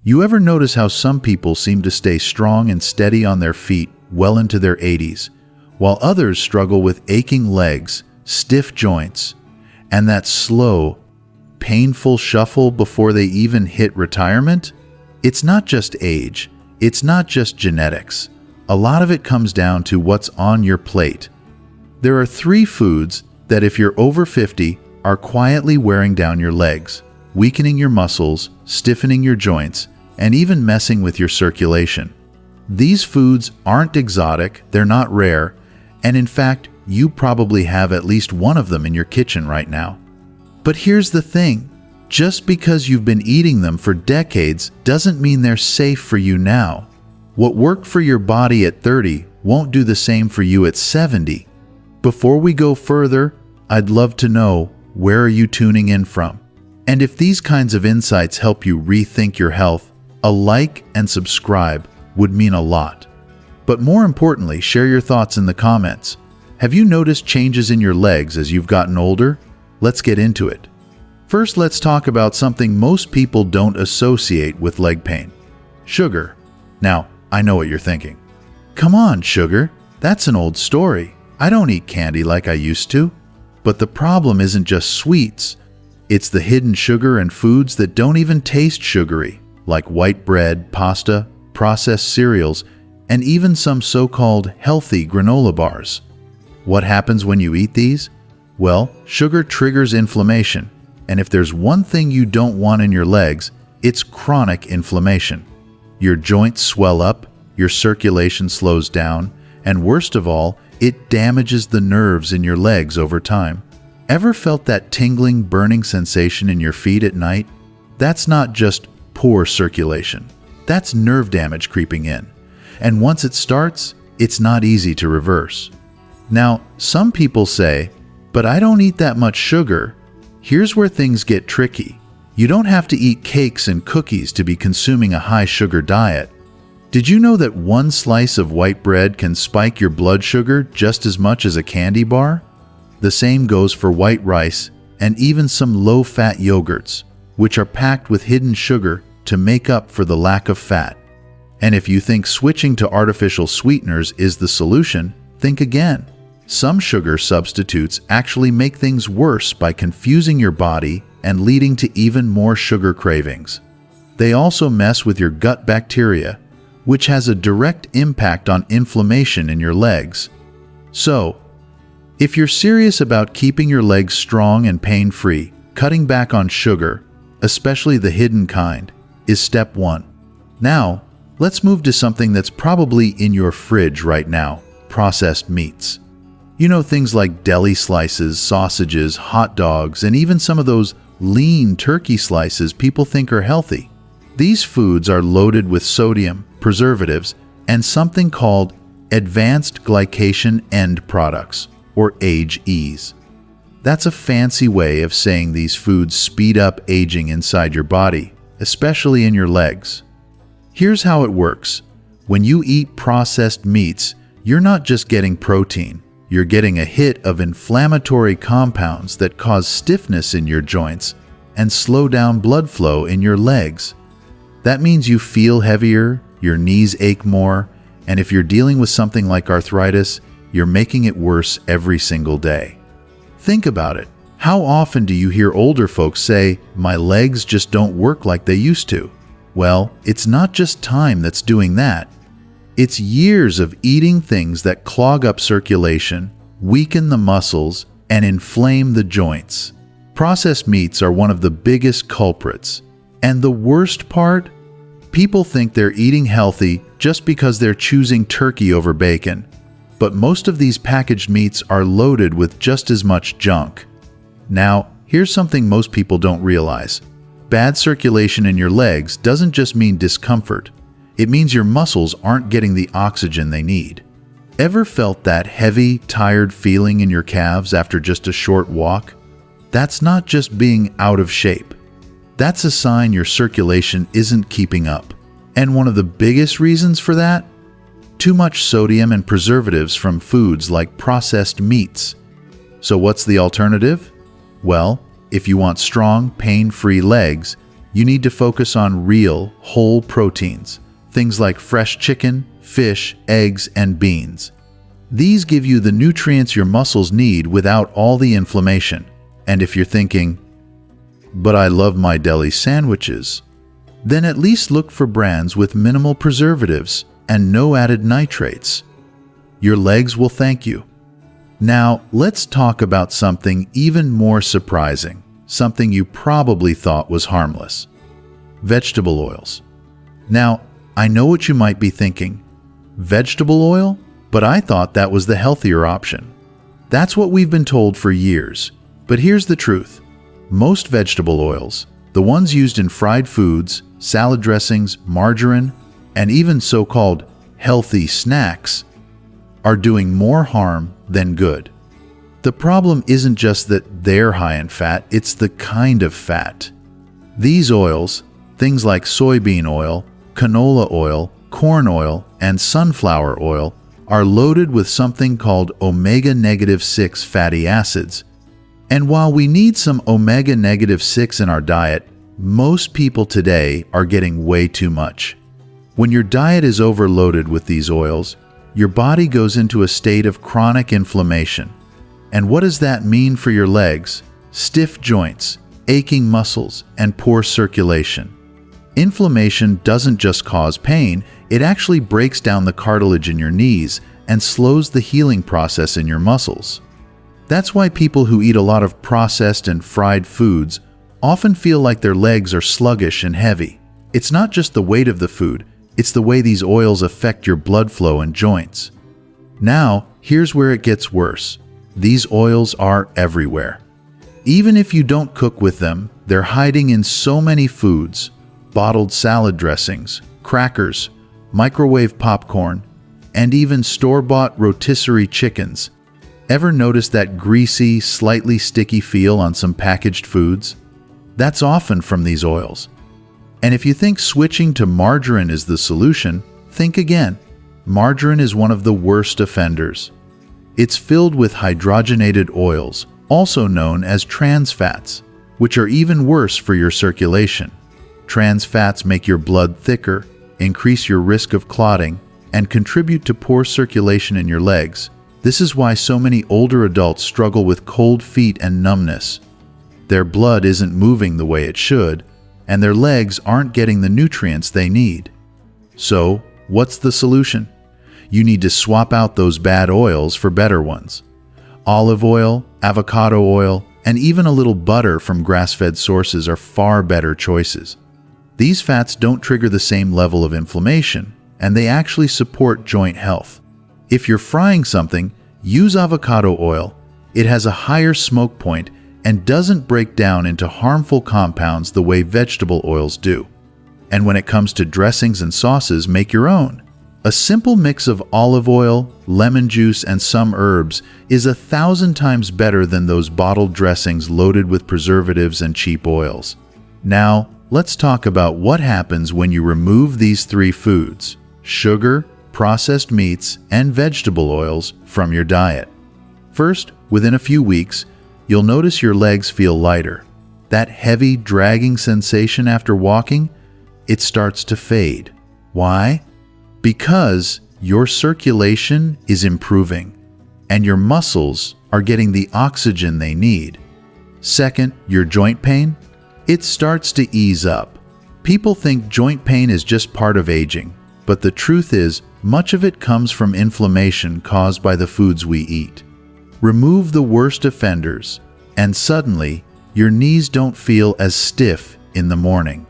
You ever notice how some people seem to stay strong and steady on their feet well into their 80s, while others struggle with aching legs, stiff joints, and that slow, painful shuffle before they even hit retirement? It's not just age. It's not just genetics. A lot of it comes down to what's on your plate. There are 3 foods that, if you're over 50, are quietly wearing down your legs, weakening your muscles, stiffening your joints, and even messing with your circulation. These foods aren't exotic, they're not rare, and in fact, you probably have at least one of them in your kitchen right now. But here's the thing. Just because you've been eating them for decades doesn't mean they're safe for you now. What worked for your body at 30 won't do the same for you at 70. Before we go further, I'd love to know, where are you tuning in from? And if these kinds of insights help you rethink your health, a like and subscribe would mean a lot. But more importantly, share your thoughts in the comments. Have you noticed changes in your legs as you've gotten older? Let's get into it. First, let's talk about something most people don't associate with leg pain: sugar. Now, I know what you're thinking. Come on, sugar. That's an old story. I don't eat candy like I used to. But the problem isn't just sweets. It's the hidden sugar in foods that don't even taste sugary, like white bread, pasta, processed cereals, and even some so-called healthy granola bars. What happens when you eat these? Well, sugar triggers inflammation, and if there's one thing you don't want in your legs, it's chronic inflammation. Your joints swell up, your circulation slows down, and worst of all, it damages the nerves in your legs over time. Ever felt that tingling, burning sensation in your feet at night? That's not just poor circulation. That's nerve damage creeping in. And once it starts, it's not easy to reverse. Now, some people say, "But I don't eat that much sugar." Here's where things get tricky. You don't have to eat cakes and cookies to be consuming a high-sugar diet. Did you know that one slice of white bread can spike your blood sugar just as much as a candy bar? The same goes for white rice and even some low-fat yogurts, which are packed with hidden sugar to make up for the lack of fat. And if you think switching to artificial sweeteners is the solution, think again. Some sugar substitutes actually make things worse by confusing your body and leading to even more sugar cravings. They also mess with your gut bacteria, which has a direct impact on inflammation in your legs. So, if you're serious about keeping your legs strong and pain-free, cutting back on sugar, especially the hidden kind, is step 1. Now, let's move to something that's probably in your fridge right now: processed meats. You know, things like deli slices, sausages, hot dogs, and even some of those lean turkey slices people think are healthy. These foods are loaded with sodium, preservatives, and something called advanced glycation end products, or AGEs. That's a fancy way of saying these foods speed up aging inside your body, especially in your legs. Here's how it works. When you eat processed meats, you're not just getting protein. You're getting a hit of inflammatory compounds that cause stiffness in your joints and slow down blood flow in your legs. That means you feel heavier, your knees ache more, and if you're dealing with something like arthritis, you're making it worse every single day. Think about it. How often do you hear older folks say, "My legs just don't work like they used to"? Well, it's not just time that's doing that. It's years of eating things that clog up circulation, weaken the muscles, and inflame the joints. Processed meats are one of the biggest culprits. And the worst part? People think they're eating healthy just because they're choosing turkey over bacon. But most of these packaged meats are loaded with just as much junk. Now, here's something most people don't realize. Bad circulation in your legs doesn't just mean discomfort. It means your muscles aren't getting the oxygen they need. Ever felt that heavy, tired feeling in your calves after just a short walk? That's not just being out of shape. That's a sign your circulation isn't keeping up. And one of the biggest reasons for that? Too much sodium and preservatives from foods like processed meats. So what's the alternative? Well, if you want strong, pain-free legs, You need to focus on real, whole proteins, things like fresh chicken, fish, eggs, and beans. These give you the nutrients your muscles need without all the inflammation. And if you're thinking, but I love my deli sandwiches, then at least look for brands with minimal preservatives and no added nitrates. Your legs will thank you. Now, let's talk about something even more surprising, something you probably thought was harmless. Vegetable oils. Now, I know what you might be thinking. Vegetable oil? But I thought that was the healthier option. That's what we've been told for years. But here's the truth. Most vegetable oils, the ones used in fried foods, salad dressings, margarine, and even so-called healthy snacks, are doing more harm than good. The problem isn't just that they're high in fat, it's the kind of fat. These oils, things like soybean oil, canola oil, corn oil, and sunflower oil, are loaded with something called omega-6 fatty acids. And while we need some omega-6 in our diet, most people today are getting way too much. When your diet is overloaded with these oils, your body goes into a state of chronic inflammation. And what does that mean for your legs? Stiff joints, aching muscles, and poor circulation. Inflammation doesn't just cause pain, it actually breaks down the cartilage in your knees and slows the healing process in your muscles. That's why people who eat a lot of processed and fried foods often feel like their legs are sluggish and heavy. It's not just the weight of the food, it's the way these oils affect your blood flow and joints. Now, here's where it gets worse. These oils are everywhere. Even if you don't cook with them, they're hiding in so many foods: bottled salad dressings, crackers, microwave popcorn, and even store-bought rotisserie chickens. Ever notice that greasy, slightly sticky feel on some packaged foods? That's often from these oils. And if you think switching to margarine is the solution, think again. Margarine is one of the worst offenders. It's filled with hydrogenated oils, also known as trans fats, which are even worse for your circulation. Trans fats make your blood thicker, increase your risk of clotting, and contribute to poor circulation in your legs. This is why so many older adults struggle with cold feet and numbness. Their blood isn't moving the way it should, and their legs aren't getting the nutrients they need. So, what's the solution? You need to swap out those bad oils for better ones. Olive oil, avocado oil, and even a little butter from grass-fed sources are far better choices. These fats don't trigger the same level of inflammation, and they actually support joint health. If you're frying something, use avocado oil. It has a higher smoke point and doesn't break down into harmful compounds the way vegetable oils do. And when it comes to dressings and sauces, make your own. A simple mix of olive oil, lemon juice, and some herbs is 1,000 times better than those bottled dressings loaded with preservatives and cheap oils. Now, let's talk about what happens when you remove these three foods: sugar, processed meats, and vegetable oils from your diet. First, within a few weeks, you'll notice your legs feel lighter. That heavy, dragging sensation after walking, it starts to fade. Why? Because your circulation is improving, and your muscles are getting the oxygen they need. Second, your joint pain, it starts to ease up. People think joint pain is just part of aging, but the truth is, much of it comes from inflammation caused by the foods we eat. Remove the worst offenders, and suddenly, your knees don't feel as stiff in the morning.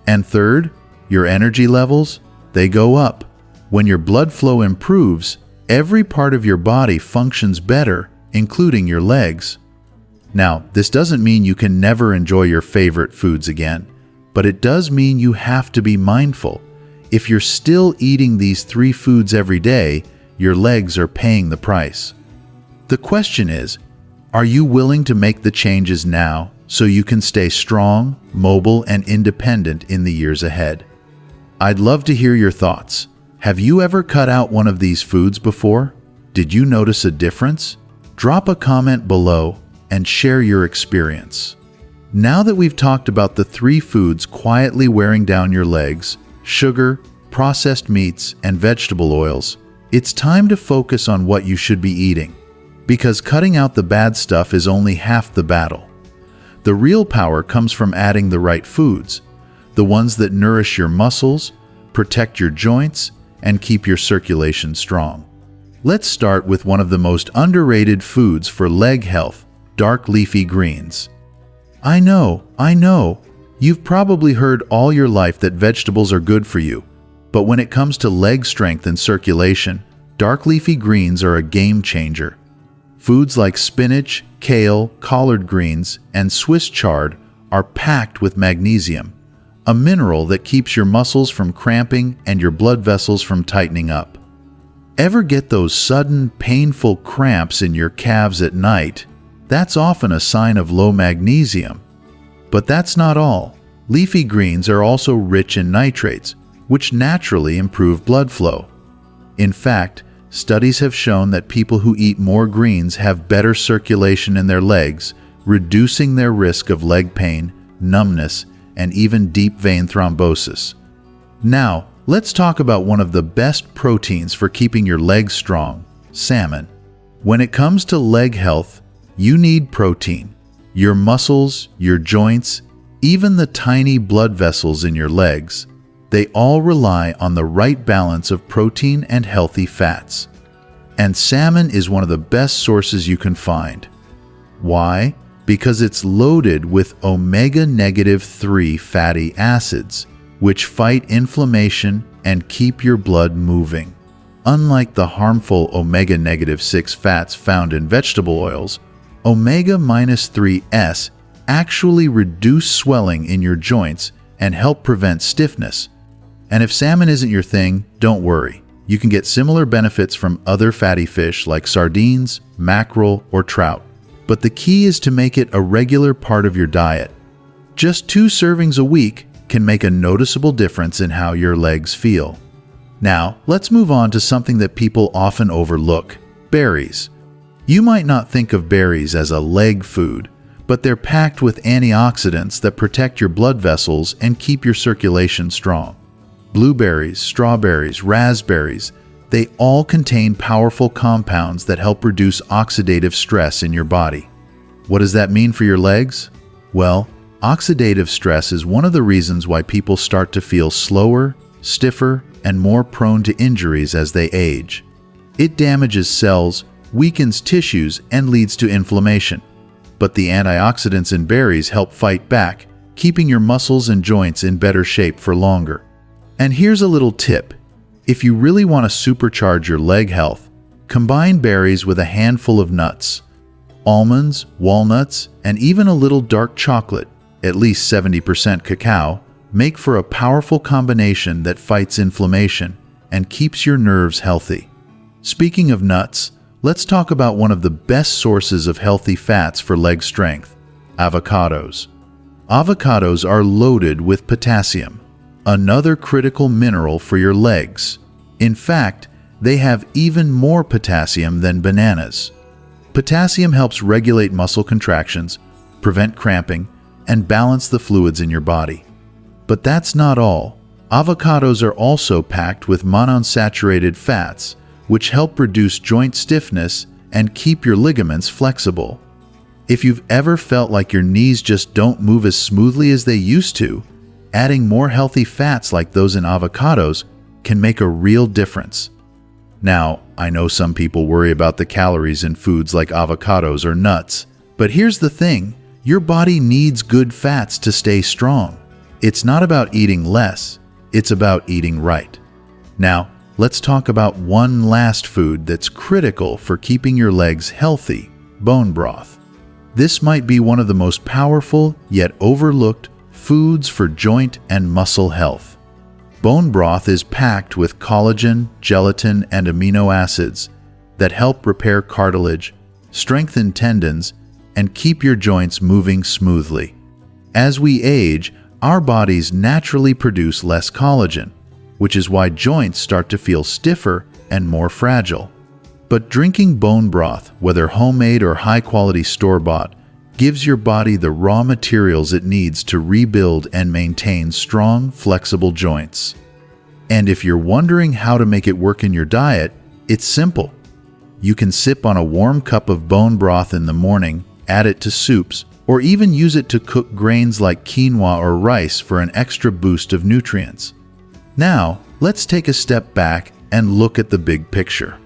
And third, your energy levels, they go up. When your blood flow improves, every part of your body functions better, including your legs. Now, this doesn't mean you can never enjoy your favorite foods again, but it does mean you have to be mindful. If you're still eating these three foods every day, your legs are paying the price. The question is, are you willing to make the changes now so you can stay strong, mobile, and independent in the years ahead? I'd love to hear your thoughts. Have you ever cut out one of these foods before? Did you notice a difference? Drop a comment below and share your experience. Now that we've talked about the three foods quietly wearing down your legs, sugar, processed meats, and vegetable oils, it's time to focus on what you should be eating. Because cutting out the bad stuff is only half the battle. The real power comes from adding the right foods, the ones that nourish your muscles, protect your joints, and keep your circulation strong. Let's start with one of the most underrated foods for leg health, dark leafy greens. I know, you've probably heard all your life that vegetables are good for you, but when it comes to leg strength and circulation, dark leafy greens are a game changer. Foods like spinach, kale, collard greens, and Swiss chard are packed with magnesium, a mineral that keeps your muscles from cramping and your blood vessels from tightening up. Ever get those sudden, painful cramps in your calves at night? That's often a sign of low magnesium. But that's not all. Leafy greens are also rich in nitrates, which naturally improve blood flow. In fact, studies have shown that people who eat more greens have better circulation in their legs, reducing their risk of leg pain, numbness, and even deep vein thrombosis. Now, let's talk about one of the best proteins for keeping your legs strong, salmon. When it comes to leg health, you need protein. Your muscles, your joints, even the tiny blood vessels in your legs, they all rely on the right balance of protein and healthy fats. And salmon is one of the best sources you can find. Why? Because it's loaded with omega-3 fatty acids, which fight inflammation and keep your blood moving. Unlike the harmful omega-6 fats found in vegetable oils, omega-3s actually reduce swelling in your joints and help prevent stiffness. And if salmon isn't your thing, don't worry. You can get similar benefits from other fatty fish like sardines, mackerel, or trout. But the key is to make it a regular part of your diet. Just 2 servings a week can make a noticeable difference in how your legs feel. Now, let's move on to something that people often overlook: berries. You might not think of berries as a leg food, but they're packed with antioxidants that protect your blood vessels and keep your circulation strong. Blueberries, strawberries, raspberries, they all contain powerful compounds that help reduce oxidative stress in your body. What does that mean for your legs? Well, oxidative stress is one of the reasons why people start to feel slower, stiffer, and more prone to injuries as they age. It damages cells, weakens tissues, and leads to inflammation. But the antioxidants in berries help fight back, keeping your muscles and joints in better shape for longer. And here's a little tip. If you really want to supercharge your leg health, combine berries with a handful of nuts. Almonds, walnuts, and even a little dark chocolate, at least 70% cacao, make for a powerful combination that fights inflammation and keeps your nerves healthy. Speaking of nuts, let's talk about one of the best sources of healthy fats for leg strength: avocados. Avocados are loaded with potassium, another critical mineral for your legs. In fact, they have even more potassium than bananas. Potassium helps regulate muscle contractions, prevent cramping, and balance the fluids in your body. But that's not all. Avocados are also packed with monounsaturated fats, which help reduce joint stiffness and keep your ligaments flexible. If you've ever felt like your knees just don't move as smoothly as they used to, adding more healthy fats like those in avocados can make a real difference. Now, I know some people worry about the calories in foods like avocados or nuts, but here's the thing: your body needs good fats to stay strong. It's not about eating less, it's about eating right. Now, let's talk about one last food that's critical for keeping your legs healthy: bone broth. This might be one of the most powerful yet overlooked foods for joint and muscle health. Bone broth is packed with collagen, gelatin, and amino acids that help repair cartilage, strengthen tendons, and keep your joints moving smoothly. As we age, our bodies naturally produce less collagen, which is why joints start to feel stiffer and more fragile. But drinking bone broth, whether homemade or high-quality store-bought, gives your body the raw materials it needs to rebuild and maintain strong, flexible joints. And if you're wondering how to make it work in your diet, it's simple. You can sip on a warm cup of bone broth in the morning, add it to soups, or even use it to cook grains like quinoa or rice for an extra boost of nutrients. Now, let's take a step back and look at the big picture.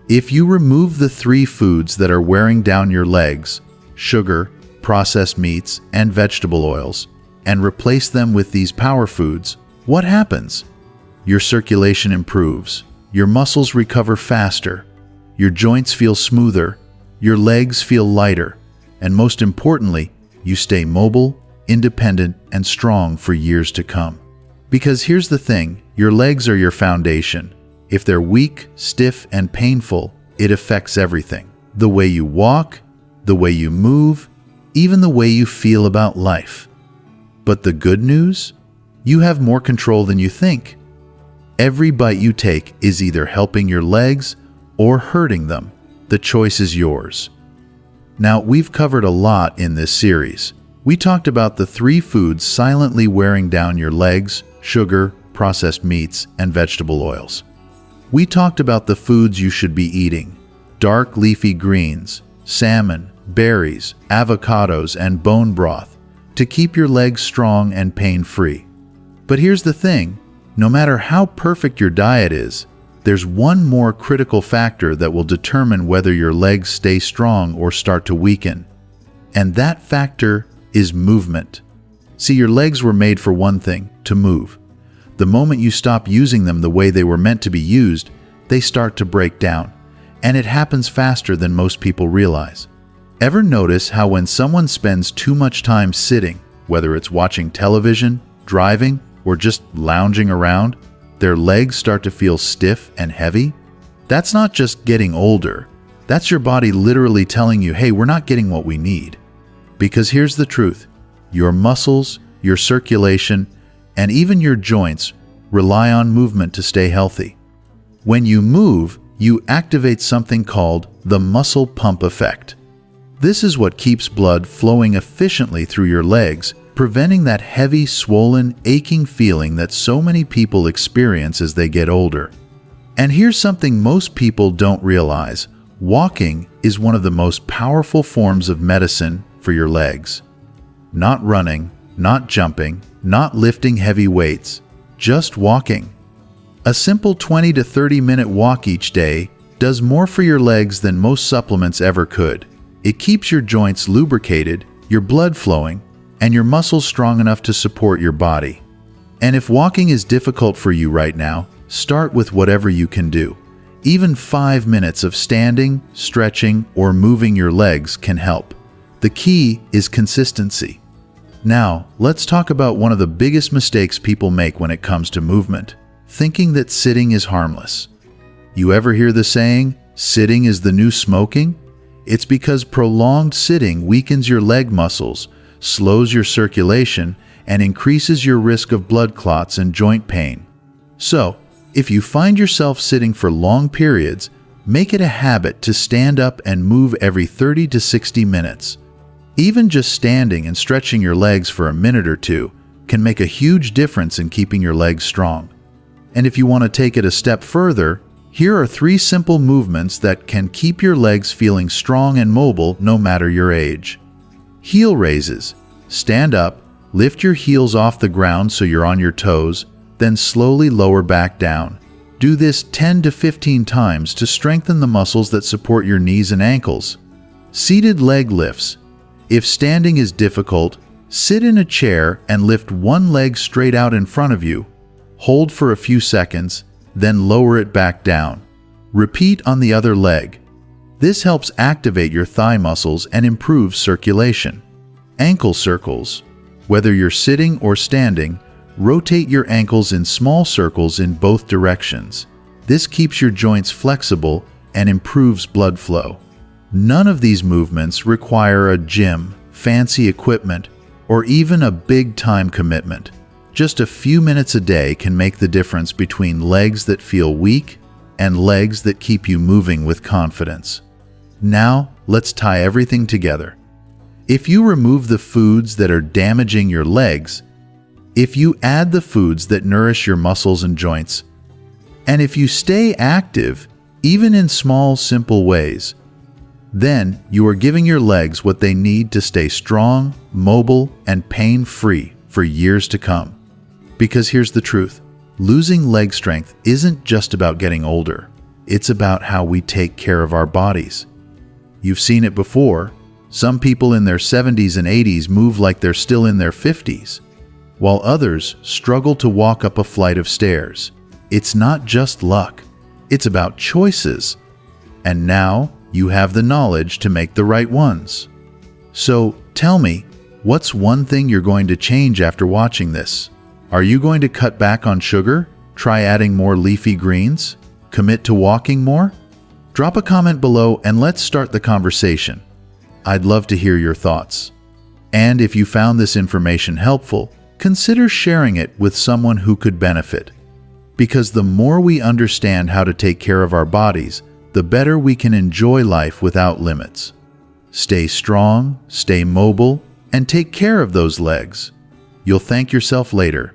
If you remove the 3 foods that are wearing down your legs, sugar, processed meats, and vegetable oils, and replace them with these power foods, what happens? Your circulation improves, your muscles recover faster, your joints feel smoother, your legs feel lighter, and most importantly, you stay mobile, independent, and strong for years to come. Because here's the thing, your legs are your foundation. If they're weak, stiff, and painful, it affects everything. The way you walk, the way you move, even the way you feel about life. But the good news? You have more control than you think. Every bite you take is either helping your legs or hurting them. The choice is yours. Now, we've covered a lot in this series. We talked about the 3 foods silently wearing down your legs: sugar, processed meats, and vegetable oils. We talked about the foods you should be eating: dark leafy greens, salmon, berries, avocados, and bone broth to keep your legs strong and pain-free. But here's the thing, no matter how perfect your diet is, there's one more critical factor that will determine whether your legs stay strong or start to weaken. And that factor is movement. See, your legs were made for one thing, to move. The moment you stop using them the way they were meant to be used, they start to break down. And it happens faster than most people realize. Ever notice how when someone spends too much time sitting, whether it's watching television, driving, or just lounging around, their legs start to feel stiff and heavy? That's not just getting older. That's your body literally telling you, hey, we're not getting what we need. Because here's the truth. Your muscles, your circulation, and even your joints rely on movement to stay healthy. When you move, you activate something called the muscle pump effect. This is what keeps blood flowing efficiently through your legs, preventing that heavy, swollen, aching feeling that so many people experience as they get older. And here's something most people don't realize. Walking is one of the most powerful forms of medicine for your legs. Not running, not jumping, not lifting heavy weights, just walking. A simple 20 to 30 minute walk each day does more for your legs than most supplements ever could. It keeps your joints lubricated, your blood flowing, and your muscles strong enough to support your body. And if walking is difficult for you right now, start with whatever you can do. Even 5 minutes of standing, stretching, or moving your legs can help. The key is consistency. Now, let's talk about one of the biggest mistakes people make when it comes to movement: thinking that sitting is harmless. You ever hear the saying, sitting is the new smoking? It's because prolonged sitting weakens your leg muscles, slows your circulation, and increases your risk of blood clots and joint pain. So, if you find yourself sitting for long periods, make it a habit to stand up and move every 30 to 60 minutes. Even just standing and stretching your legs for a minute or two can make a huge difference in keeping your legs strong. And if you want to take it a step further, here are 3 simple movements that can keep your legs feeling strong and mobile no matter your age. Heel raises. Stand up, lift your heels off the ground so you're on your toes, then slowly lower back down. Do this 10 to 15 times to strengthen the muscles that support your knees and ankles. Seated leg lifts. If standing is difficult, sit in a chair and lift one leg straight out in front of you. Hold for a few seconds, then lower it back down. Repeat on the other leg. This helps activate your thigh muscles and improves circulation. Ankle circles. Whether you're sitting or standing, rotate your ankles in small circles in both directions. This keeps your joints flexible and improves blood flow. None of these movements require a gym, fancy equipment, or even a big time commitment. Just a few minutes a day can make the difference between legs that feel weak and legs that keep you moving with confidence. Now, let's tie everything together. If you remove the foods that are damaging your legs, if you add the foods that nourish your muscles and joints, and if you stay active, even in small, simple ways, then you are giving your legs what they need to stay strong, mobile, and pain-free for years to come. Because here's the truth. Losing leg strength isn't just about getting older. It's about how we take care of our bodies. You've seen it before. Some people in their 70s and 80s move like they're still in their 50s, while others struggle to walk up a flight of stairs. It's not just luck. It's about choices. And now you have the knowledge to make the right ones. So tell me, what's one thing you're going to change after watching this? Are you going to cut back on sugar? Try adding more leafy greens? Commit to walking more? Drop a comment below and let's start the conversation. I'd love to hear your thoughts. And if you found this information helpful, consider sharing it with someone who could benefit. Because the more we understand how to take care of our bodies, the better we can enjoy life without limits. Stay strong, stay mobile, and take care of those legs. You'll thank yourself later.